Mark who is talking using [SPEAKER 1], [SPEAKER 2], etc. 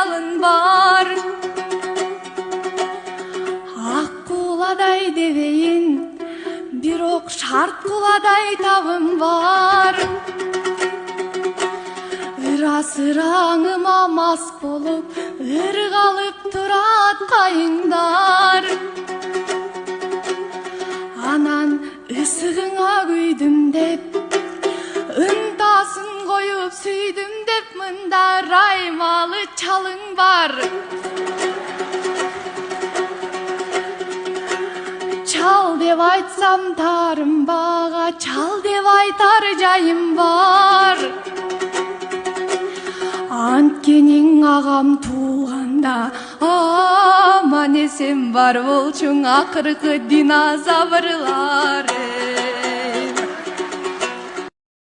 [SPEAKER 1] жалын бар. Ак кууладай дебейин, бирок шарт кууладай табым бар. Ырасыраңыма мас болуп, ыргалып турат кайыңдар. Анан ысыгыңа күйдүм деп, ынтасын коюп сүйдүм деп, мында раймалы чалың бар. Чал деп айтсам тарымбага, чал деп айтар жайым бар. Анткениң агам туулганда, аман эсен бар болчуң акыркы динозаврлар.